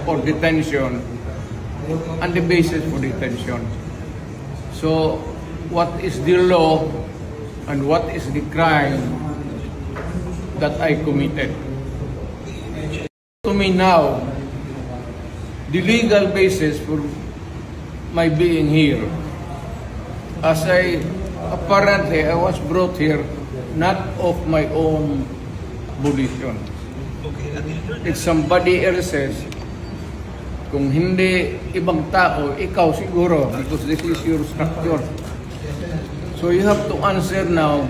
or detention and the basis for detention. So, what is the law and what is the crime that I committed? To me now, the legal basis for my being here, as apparently I was brought here not of my own volition. It's somebody else's. Kung hindi ibang tao, ikaw siguro, because this is your structure. So you have to answer now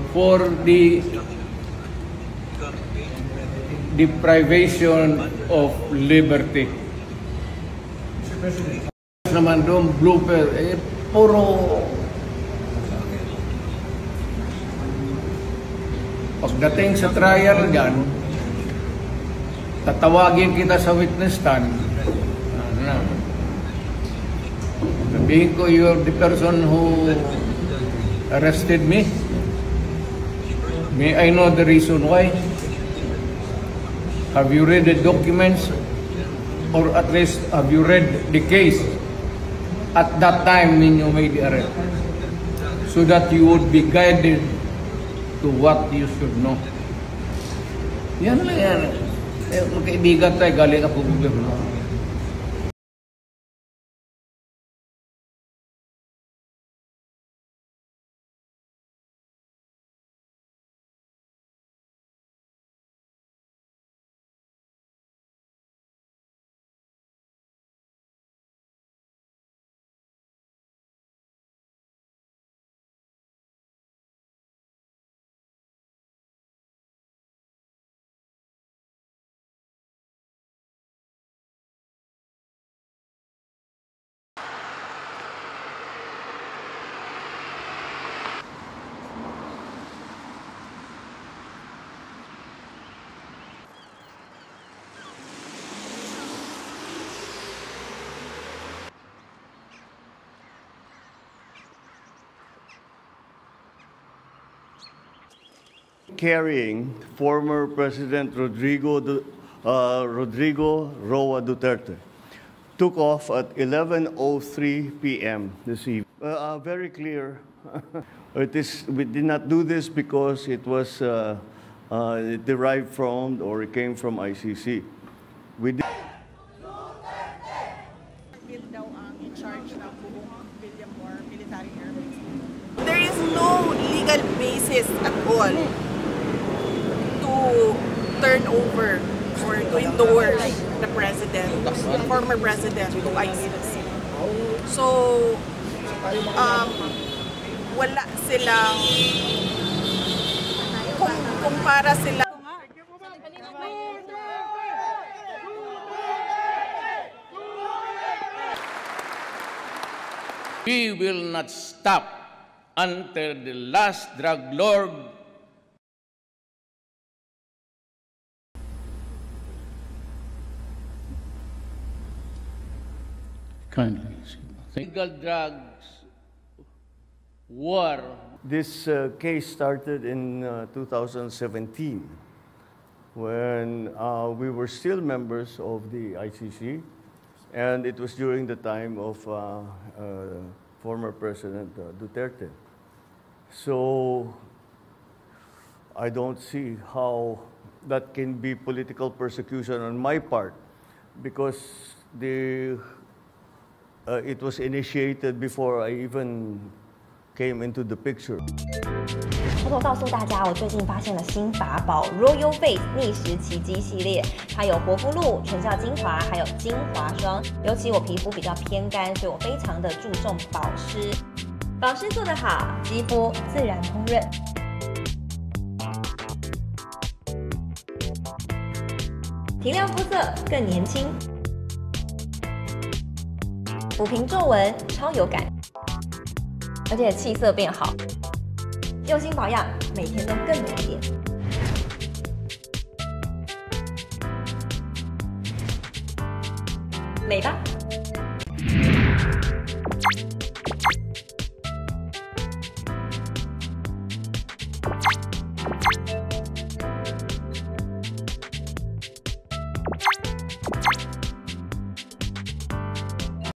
for the deprivation of liberty. Naman doon, blooper, puro pagdating sa trial dyan, tatawagin kita sa witness stand. Sabihin ko, you're the person who arrested me. May I know the reason why? Have you read the documents? Or at least, have you read the case at that time when you made the arrest? So that you would be guided to what you should know. Yan lang yan. Magkaibigan tayo, galing ako gobyerno. Carrying former President Rodrigo Roa Duterte took off at 11:03 p.m. this evening. Very clear. We did not do this because it was it derived from or it came from ICC. We did. Daw ang in charge ng buong William Moore Military Air Base. There is no legal basis at all to turn over or to endorse the president, the former president, to ICC. So, wala silang, kung para sila. We will not stop until the last drug lord kindly. Legal drugs war. This case started in 2017 when we were still members of the ICC, and it was during the time of former President Duterte. So I don't see how that can be political persecution on my part, because it was initiated before I even came into the picture. 偷偷告诉大家，我最近发现了新法宝 Royal Face 逆时奇迹系列，它有活肤露、全效精华，还有精华霜。尤其我皮肤比较偏干，所以我非常的注重保湿。保湿做得好，肌肤自然通润。提亮肤色更年轻。抚平皱纹，超有感，而且气色变好。用心保养，每天都更美丽。美吧。